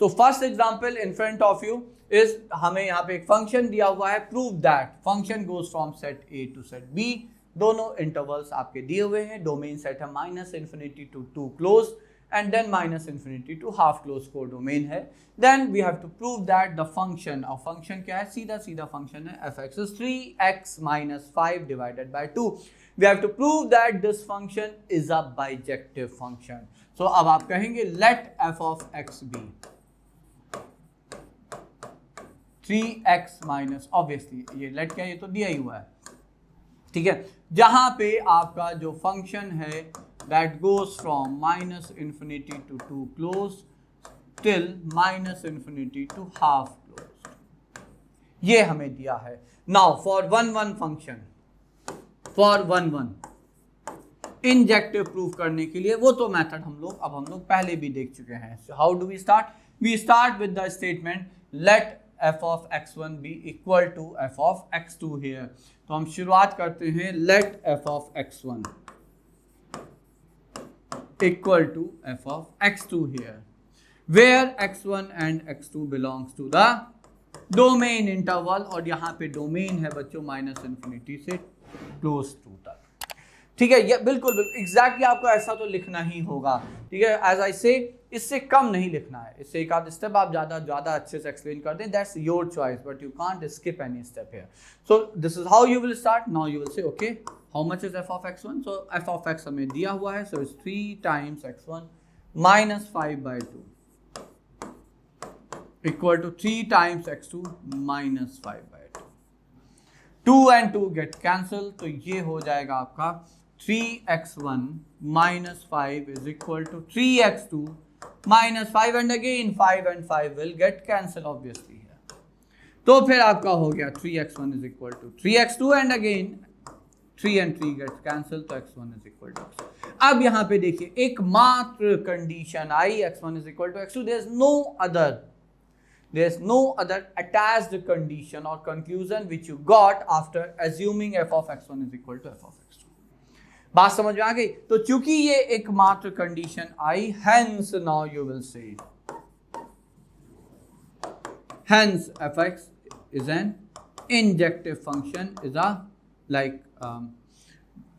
So first example in front of you is, हमें यहाँ पे एक फंक्शन दिया हुआ है, prove that function goes from set A to set B, दोनों इंटरवल्स आपके दिए हुए हैं, डोमेन सेट है -∞ to 2 close and then -∞ to half close को डोमेन है. Then we have to prove that the function, और फंक्शन क्या है, सीधा सीधा फंक्शन है f(x) is 3x minus 5 divided by 2. We have to prove that this function is a bijective function. So अब आप कहेंगे let f of x be 3x minus, obviously ये let क्या, ये तो दिया ही हुआ है, ठीक है, जहां पे आपका जो फंक्शन है that goes from -∞ to 2 close till -∞ to half closed, ये हमें दिया है. Now for 1 function, for 1 injective proof करने के लिए, वो तो मेथड हम लोग पहले भी देख चुके हैं. So how do we start? We start with the statement let f of x1 be equal to f of x2 here. तो हम शुरुआत करते हैं let f of x1 equal to f of x2 here, where x1 and x2 belongs to the domain interval, और यहाँ पे domain है बच्चों -∞ से क्लोज टू तक, ठीक है. ये बिल्कुल एग्जैक्टली आपको ऐसा तो लिखना ही होगा, ठीक है. एज आई से इससे कम नहीं लिखना है, इससे एक आध स्टेप आप ज़्यादा अच्छे से एक्सप्लेन कर दें, that's your choice, but you can't skip any step here. So this is how you will start. Now you will से okay, how much is f of x1? So f of x हमें दिया हुआ है, so it's 3 times x1 minus 5 by 2 equal to 3 times x2 minus 5 by 2. 2 and 2 get cancel, तो ये हो जाएगा आपका 3x1 minus 5 is equal to 3x2 minus 5, and again 5 and 5 will get cancel obviously here. तो फिर आपका हो गया 3x1 is equal to 3x2, and again 3 and 3 gets cancel, तो x1 is equal to x2. अब यहाँ पे देखिए एकमात्र condition I, x1 is equal to x2. There is no other attached condition or conclusion which you got after assuming f of x1 is equal to f of x2. बात समझ में आ गई? तो चूंकि ये एकमात्र condition I, hence now you will say hence fx is an injective function, is a like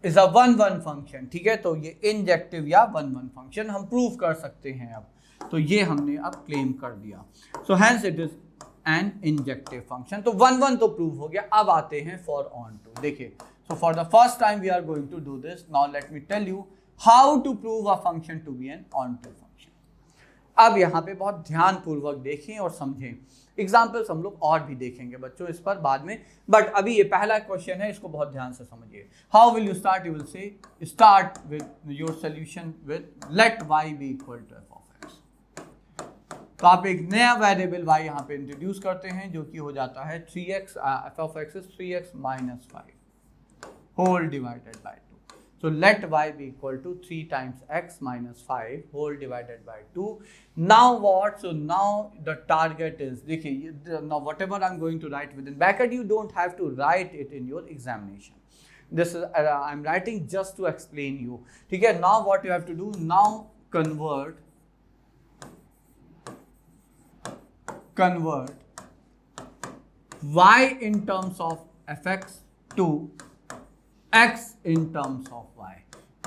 is a 1 function, ठीक है. तो ये इंजेक्टिव या 1 फंक्शन हम प्रूव कर सकते हैं. अब तो ये हमने अब क्लेम कर दिया. So hence it is N injective function. तो 1 तो प्रूव हो गया. अब आते हैं फॉर ऑन टू. देखिए, so for the first time we are going to do this. Now let me tell you how to prove a function to be an onto function. अब यहाँ पे बहुत ध्यानपूर्वक देखें और समझें. एग्जाम्पल्स हम लोग और भी देखेंगे बच्चों इस पर बाद में, बट अभी ये पहला क्वेश्चन है, इसको बहुत ध्यान से समझिए. How will you start? You will say start with your solution with let y be equal to f of x. तो आप एक नया वेरिएबल y यहाँ पे इंट्रोड्यूस करते हैं, जो कि हो जाता है 3x, f of x is 3x minus 5 whole divided by 2. So let y be equal to 3 times x minus 5 whole divided by 2. Now what? So now the target is, देखिए, now whatever I'm going to write within bracket, you don't have to write it in your examination. This is I'm writing just to explain you. ठीक है. Now what you have to do? Now convert y in terms of fx to x in terms of y.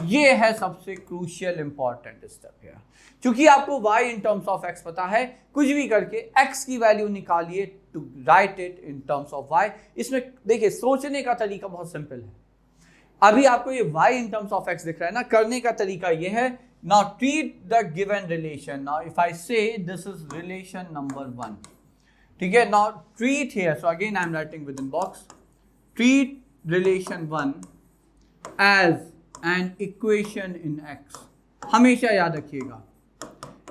ये है सबसे crucial important step है. चूंकि आपको y in terms of x पता है, कुछ भी करके x की वैल्यू निकालिए to write it in terms of y. इसमें देखिए सोचने का तरीका बहुत सिंपल है. अभी आपको ये y in terms of x दिख रहा है ना, करने का तरीका ये है. Now treat the given relation. Now if I say this is relation number 1, ठीक है. Now treat here, so again I am writing within box, treat relation 1 as an equation in x. हमेशा याद रखिएगा.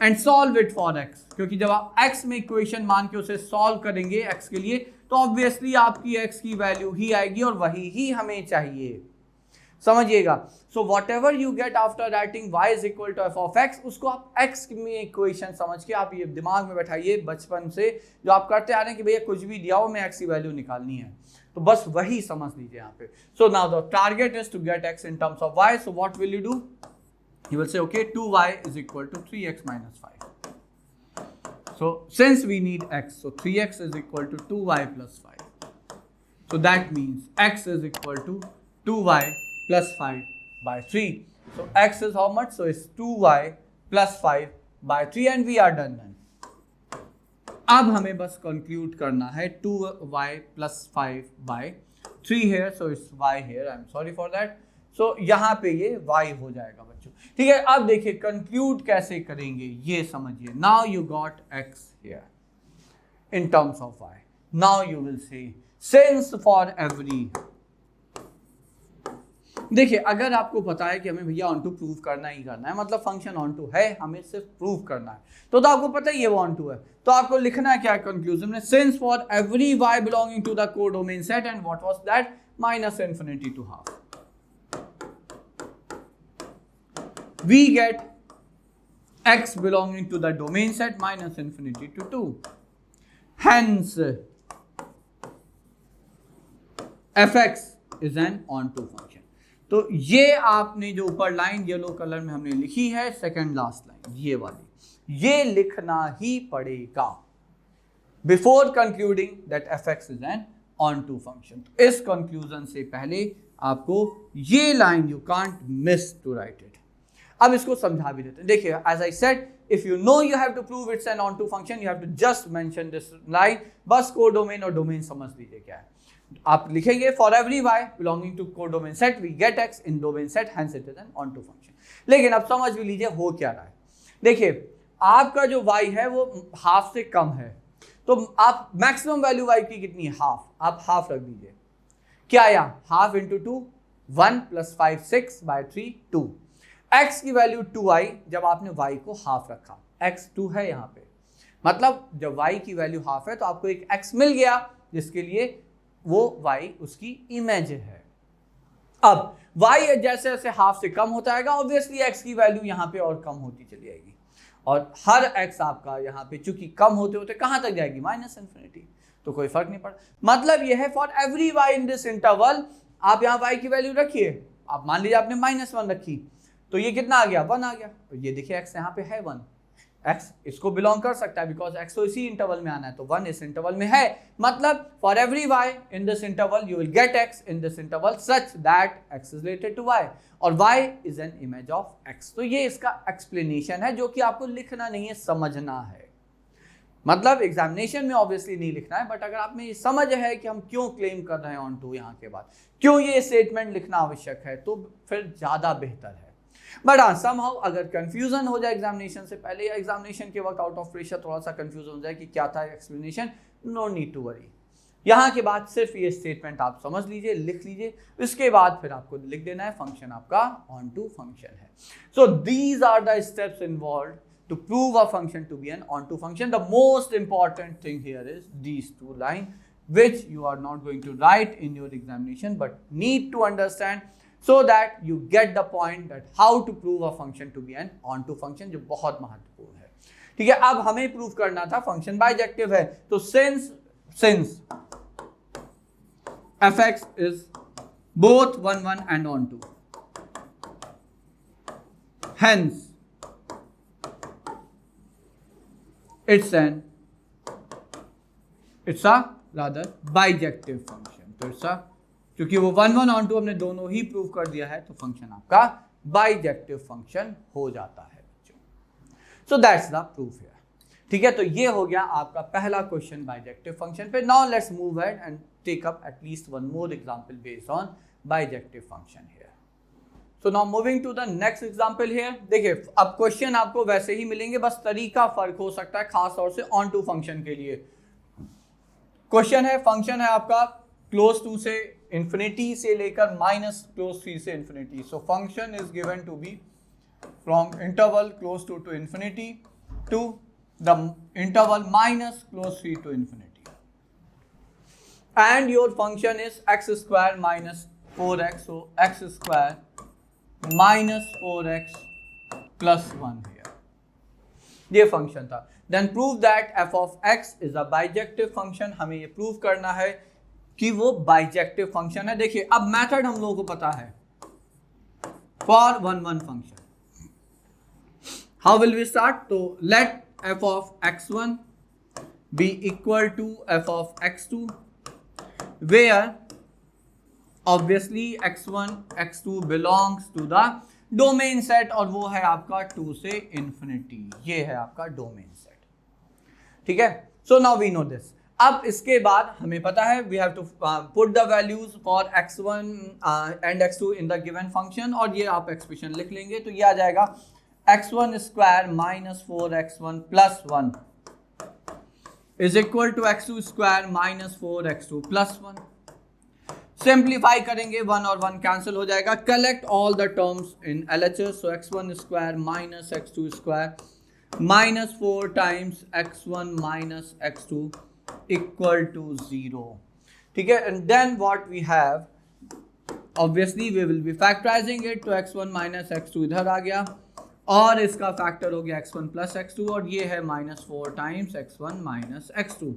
And solve it for x, क्योंकि जब आप x में equation मान के उसे सॉल्व करेंगे x के लिए, तो ऑब्वियसली आपकी x की वैल्यू ही आएगी और वही ही हमें चाहिए. समझिएगा. So whatever you get after writing y is equal to f of x, उसको आप x में इक्वेशन समझ के आप ये दिमाग में बैठाइए बचपन से, जो आप करते आ रहे हैं कि भैया कुछ भी दिया हो, मैं x की वैल्यू निकालनी है, तो बस वही समझ लीजिए यहाँ पे. So now the target is to get x in terms of y. So what will you do? You will say okay, 2y is equal to 3x minus 5. So since we need x, so 3x is equal to 2y plus 5. So that means x is equal to 2y plus 5 by 3. So x is how much? So it's 2y plus 5 by 3 and we are done then. अब हमें बस conclude करना है 2y plus 5 by 3 here, so it's y here, I'm sorry for that. So यहाँ पे ये y हो जाएगा बच्चों, ठीक है। अब देखिए कंक्लूड कैसे करेंगे ये समझिए। Now you got x here in terms of y. Now you will say since for every, देखिए अगर आपको पता है कि हमें भैया ऑन टू प्रूव करना ही करना है, मतलब फंक्शन ऑन टू है, हमें सिर्फ प्रूव करना है, तो आपको पता है ये ऑन टू है, तो आपको लिखना है क्या कंक्लूजन में, since for every y belonging to the codomain set and what was that minus infinity to half, we get x belonging to the domain set minus infinity to 2, hence fx is an onto function. तो ये आपने जो ऊपर line yellow colour में हमने लिखी है, second last line ये वाली, ये लिखना ही पड़ेगा before concluding that fx is an onto function. तो इस कंक्लूजन से पहले आपको ये line you can't miss to write it. अब इसको समझा भी देते हैं। देखिए as I said, if you know you have to prove it's an onto function, you have to just mention this line, बस कोडोमेन और डोमेन समझ लीजिए क्या है। आप लिखेंगे for every y belonging to codomain set we get x in domain set, hence it is an onto function. लेकिन अब समझ भी लीजिए हो क्या रहा है। देखिए आपका जो y है वो हाफ से कम है, तो आप मैक्सिमम वैल्यू y की कितनी है, हाफ, आप हाफ रख दीजिए। क्या आया, half into 2 1 plus 5 6 by 3 2, x की वैल्यू 2 आई जब आपने y को हाफ रखा, x 2 है यहाँ पे, मतलब जब y की वैल्यू हाफ है तो आपको एक x मिल गया जिसके लिए वो y उसकी इमेज है। अब y जैसे जैसे हाफ से कम होता है ऑब्वियसली x की वैल्यू यहाँ पे और कम होती चली जाएगी, और हर x आपका यहाँ पे चूंकि कम होते होते कहाँ तक जाएगी, माइनस इन्फिनिटी, तो कोई फर्क नहीं पड़ा। मतलब ये है for every y in this interval, आप यहाँ y की वैल्यू रखिए, आप मान लीजिए आपने -1 रखी, तो ये कितना आ गया, 1 आ गया। तो ये देखिए x यहाँ पे है 1, x इसको बिलोंग कर सकता है बिकॉज x तो इसी इंटरवल में आना है, तो 1 इस इंटरवल में है। मतलब for every y in this interval you will get x in this interval such that x is related to y और y is an image of x। तो ये इसका एक्सप्लेनेशन है जो कि आपको लिखना नहीं है, समझना है। मतलब एग्जामिनेशन में ऑब्वियसली नहीं लिखना है, बट अगर आप में ये समझ है कि हम क्यों क्लेम कर रहे हैं ऑन टू, यहाँ के बाद क्यों ये स्टेटमेंट लिखना आवश्यक है, तो फिर ज्यादा बेहतर है। बट हाँ समहाउ अगर कंफ्यूजन हो जाए एग्जामिनेशन से पहले या एग्जामिनेशन के वक्त आउट ऑफ प्रेशर थोड़ा सा कंफ्यूजन हो जाए कि क्या था explanation, no need to worry. यहाँ के बाद सिर्फ ये स्टेटमेंट आप समझ लीजिए, लिख लीजिए, इसके बाद फिर आपको लिख देना है फंक्शन आपका ऑन टू फंक्शन है। So these are the steps involve to prove a function to be an onto function. The most important thing here is these two lines, which you are not going to write in your examination, but need to understand so that you get the point that how to prove a function to be an onto function, जो बहुत महत्वपूर्ण है। ठीक है, अब हमें prove करना था फंक्शन बाइजेक्टिव है, तो since fx is both 1 1 and onto, hence it's a rather bijective function। तो it's a, क्योंकि वो 1 1 onto हमने दोनों ही प्रूव कर दिया है, तो फंक्शन आपका बाइजेक्टिव फंक्शन हो जाता है बच्चों। सो दैट्स द प्रूफ है। ठीक है, तो ये हो गया आपका पहला क्वेश्चन बाइजेक्टिव फंक्शन पे। Now let's move ahead and take up at least one more example based on bijective function here. So now moving to the next example here। देखिए अब क्वेश्चन आपको वैसे ही मिलेंगे, बस तरीका फर्क हो सकता है, खास तौर से ऑन टू फंक्शन के लिए। क्वेश्चन है, फंक्शन है आपका क्लोज टू से इंफिनिटी से लेकर माइनस क्लोज 3 से infinity. So function is given to be from interval close two infinity to the interval minus close 3 to infinity, and your function is x square minus 4x, so x square minus 4x plus 1 here, ये function था। Then prove that f of x is a bijective function। हमें ये prove करना है कि वो bijective function है। देखिए अब मेथड हम लोगों को पता है for 1 1 function. How will we start? तो let f of x1 be equal to f of x2 where obviously x1 x2 belongs to the domain set और वो है आपका 2 से इंफिनिटी, ये है आपका डोमेन सेट, ठीक है। So now we know this. अब इसके बाद हमें पता है we have to put the values for x1 and x2 in the given function, और ये आप एक्सप्रेशन लिख लेंगे तो ये आ जाएगा x1 square minus 4x1 plus 1 is equal to x2 square minus 4x2 plus 1। Simplify करेंगे 1 और 1 कैंसिल हो जाएगा। Collect all the terms in LHS, so x1 square minus x2 square minus 4 times x1 minus x2 equal to 0, ठीक है। And then what we have, obviously we will be factorising it, तो x1 minus x2 इधर आ गया और इसका factor हो गया x1 plus x2 और ये है minus 4 times x1 minus x2।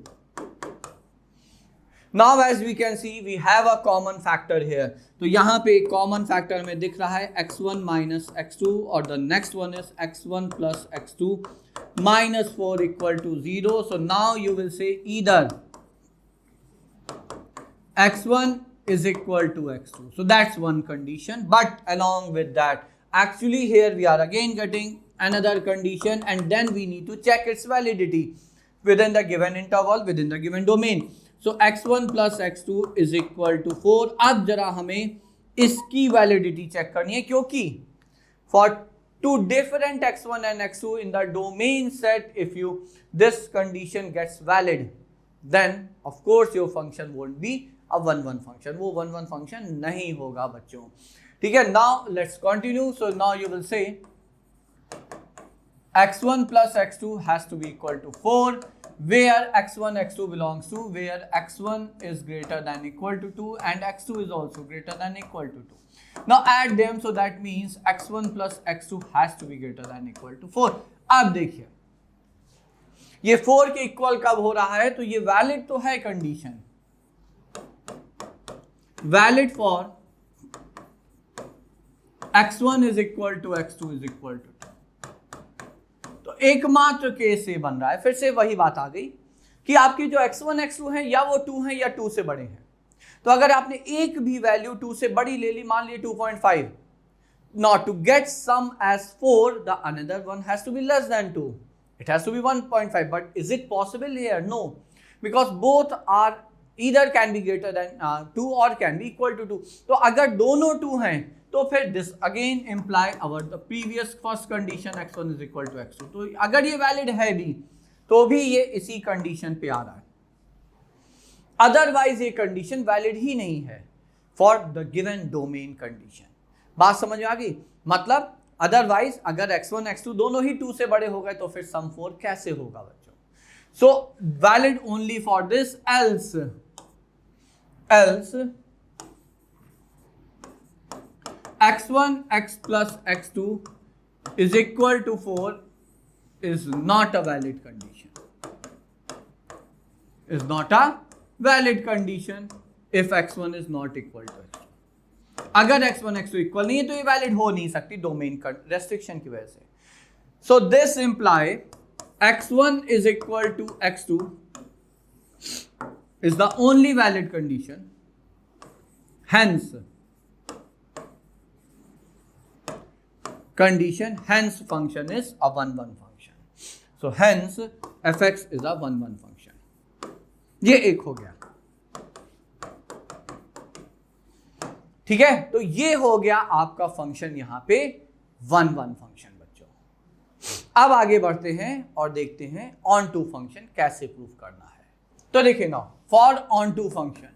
Now as we can see we have a common factor here, तो यहाँ पे एक कॉमन फैक्टर में दिख रहा है x1 माइनस x2 और the next one is x1 plus x2 minus 4 equal to 0. So now you will say either x1 is equal to x2. So that's one condition, but along with that actually here we are again getting another condition and then we need to check its validity within the given interval, within the given domain. So x1 plus x2 is equal to 4. अब जरा हमें इसकी validity check करनी है क्योंकि for two different x1 and x2 in the domain set, if you this condition gets valid, then of course your function won't be a 1-1 function. वो 1-1 function नहीं होगा बच्चों, ठीक है। Now let's continue. So now you will say x1 plus x2 has to be equal to 4. Where x1 x2 belongs to where x1 is greater than equal to 2 and x2 is also greater than equal to 2. Now add them, so that means x1 plus x2 has to be greater than equal to 4. अब देखिए ये 4 के equal कब हो रहा है, तो ये वैलिड तो है condition, valid for x1 is equal to x2 is equal to 2। तो एकमात्र केस ये बन रहा है, फिर से वही बात आ गई कि आपकी जो x1 x2 है या वो 2 है या 2 से बड़े हैं। तो अगर आपने एक भी वैल्यू 2 से बड़ी ले ली, मान ली 2.5, not to get sum as 4 the another one has to be less than 2, it has to be 1.5, but is it possible here? No, because both are either can be greater than 2 or can be equal to 2। तो अगर दोनों 2 हैं तो फिर this again imply our the previous first condition x1 is equal to x2। तो अगर ये valid है भी तो भी ये इसी कंडीशन पे आ रहा है, अदरवाइज ये कंडीशन वैलिड ही नहीं है for the given domain condition. बात समझ में आ गई? मतलब अदरवाइज अगर x1 x2 दोनों ही 2 से बड़े हो गए तो फिर सम 4 कैसे होगा बच्चों? So valid only for this, else x1 x plus x2 is equal to 4 is not a valid condition, is not a valid condition if x1 is not equal to x2। अगर x1 x2 इक्वल नहीं है तो ये valid हो नहीं सकती domain restriction की वजह से। सो this imply x1 is equal to x2 is the only valid condition, hence condition, hence function is a 1-1 function, so hence fx is a 1-1 function। ये एक हो गया, ठीक है। तो ये हो गया आपका फंक्शन यहां पे 1-1 फंक्शन बच्चों। अब आगे बढ़ते हैं और देखते हैं ऑन टू फंक्शन कैसे प्रूव करना है। तो देखिए ना, फॉर ऑन टू फंक्शन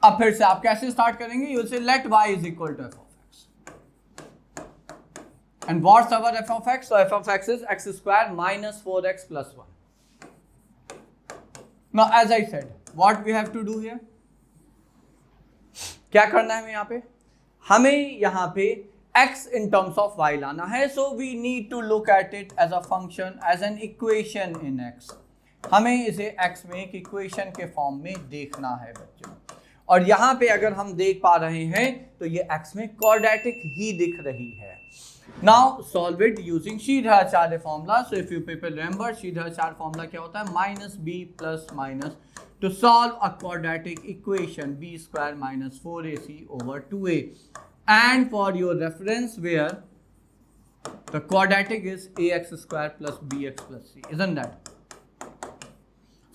अब फिर से आप कैसे स्टार्ट करेंगे? You will say let y is equal to f of x and what's our f of x? So f of x is x square minus 4x plus 1. Now as I said, what we have to do here? क्या करना है हमें यहाँ पे? हमें यहाँ पे x in terms of y लाना है, so we need to look at it as a function, as an equation in x। हमें इसे x में एक इक्वेशन के फॉर्म में देखना है बच्चों, और यहाँ पे अगर हम देख पा रहे हैं तो ये x में क्वाड्रेटिक ही दिख रही है। Now solve it using Sridharacharya formula. So if you people remember, Sridharacharya formula क्या होता है? Minus b plus minus to solve a quadratic equation b square minus 4ac over 2a. And for your reference, where the quadratic is ax square plus bx plus c, isn't that?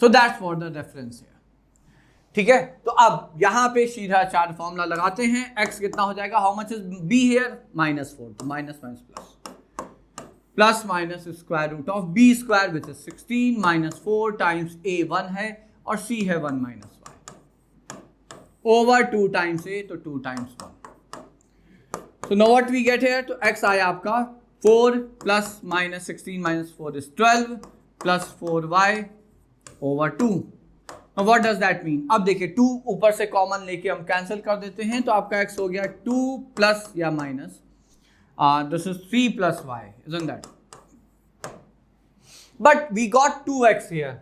So that's for the reference here. ठीक है, तो अब यहां पे Sridharacharya formula लगाते हैं. x कितना हो जाएगा? How much is b here? -4. तो minus minus plus minus square root of b square which is 16 minus 4 times a 1 है और c है 1 minus y over 2 times a, तो 2 times 1. So no what we get here? तो x आया आपका 4 plus minus 16 minus 4 is 12 plus 4y over 2. Now what does that mean? अब देखिए 2 ऊपर से कॉमन लेके हम कैंसिल कर देते हैं, तो आपका x हो गया 2 प्लस या minus this is 3 plus y, isn't that? But we got 2x here.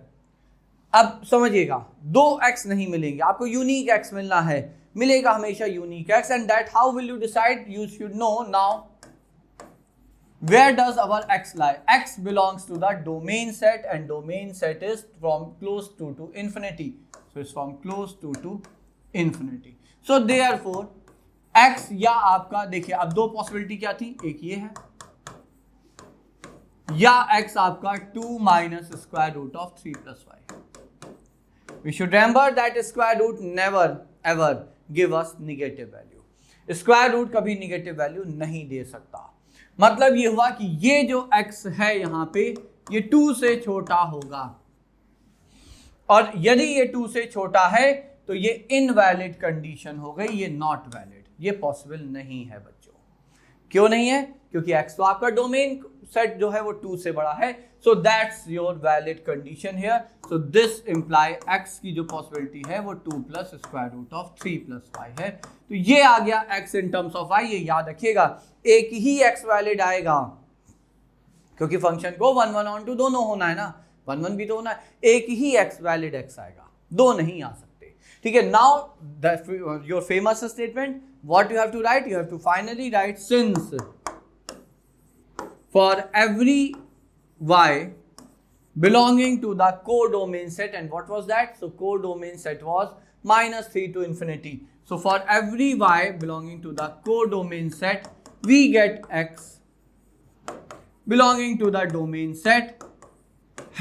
अब समझिएगा 2x नहीं मिलेंगे, आपको यूनिक x मिलना है. मिलेगा हमेशा unique x, and that how will you decide? You should know now. Where does our x lie? X belongs to the domain set, and domain set is from close to infinity. So it's from close to infinity. So therefore x या आपका देखिए अब दो possibility क्या थी, एक ये है या x आपका 2 minus square root of 3 plus y. We should remember that square root never ever give us negative value. Square root कभी नेगेटिव वैल्यू नहीं दे सकता. मतलब ये हुआ कि ये जो x है यहां पे ये 2 से छोटा होगा, और यदि ये 2 से छोटा है तो ये इनवैलिड कंडीशन हो गई, ये नॉट वैलिड, ये पॉसिबल नहीं है बच्चों. क्यों नहीं है? क्योंकि x तो आपका डोमेन सेट जो है वो 2 से बड़ा है. So that's your valid condition here. So this imply x की जो पॉसिबिलिटी है वो 2 plus square root of 3 plus y है. तो ये आ गया x in terms of y. ये याद रखिएगा, एक ही x वैलिड आएगा क्योंकि फंक्शन को 1 1 ऑन टू दोनों होना है ना, 1 1 भी तो होना है. एक ही x वैलिड x आएगा, दो नहीं आ सकते. ठीक है. Now your famous statement, what you have to write? You have to finally write since for every y belonging to the codomain set, and what was that? So codomain set was -3 to infinity. So for every y belonging to the codomain set, we get x belonging to the domain set.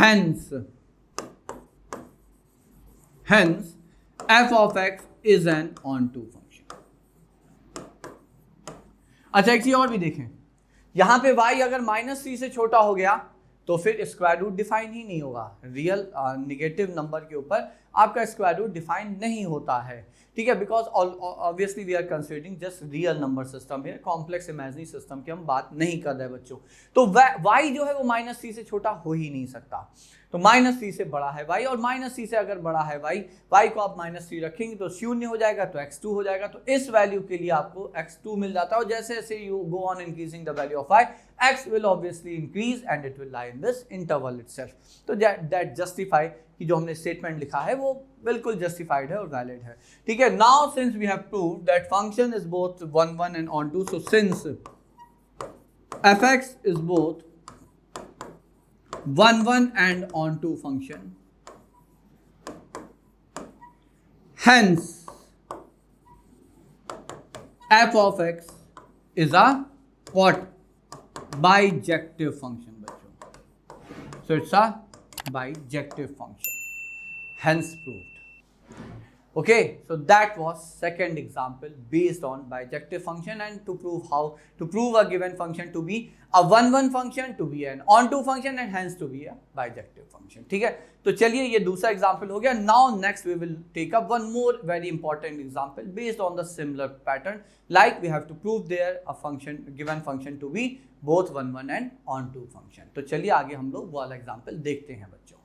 Hence f of x is an onto function. अच्छा एक चीज और भी देखें, यहां पे y अगर -3 से छोटा हो गया तो फिर स्क्वायर रूट डिफाइन ही नहीं होगा. रियल नेगेटिव नंबर के ऊपर आपका स्क्वायर रूट डिफाइन नहीं होता है. ठीक है, because obviously we are considering just real number system है, कॉम्प्लेक्स इमेजिनरी सिस्टम की हम बात नहीं कर रहे बच्चों. तो y जो है वो -3 से छोटा हो ही नहीं सकता. तो -3 से बड़ा है y, और -3 से अगर बड़ा है y को आप -3 रखेंगे तो 0 हो जाएगा, तो x2 हो जाएगा. तो इस वैल्यू के लिए आपको x2 मिल जाता है, और जैसे जैसे you go on increasing the value of y, x will obviously increase and it will lie in this interval itself. तो that justify कि जो हमने स्टेटमेंट लिखा है वो बिल्कुल जस्टिफाइड है और वैलिड है. ठीक है. Now since we have proved that function is both 1 1 and onto, so since fx is both 1 1 and onto function, hence f of x is a what? Bijective function बच्चों. So it's a bijective function, hence proved. Okay, so that was second example based on bijective function, and to prove a given function to be a 1 1 function, to be an onto function, and hence to be a bijective function. ठीक है. तो चलिए ये दूसरा example हो गया. Now next we will take up one more very important example based on the similar pattern, like we have to prove there a function, given function to be both 1 1 and onto function. तो चलिए आगे हम लोग वो वाला example देखते हैं बच्चों.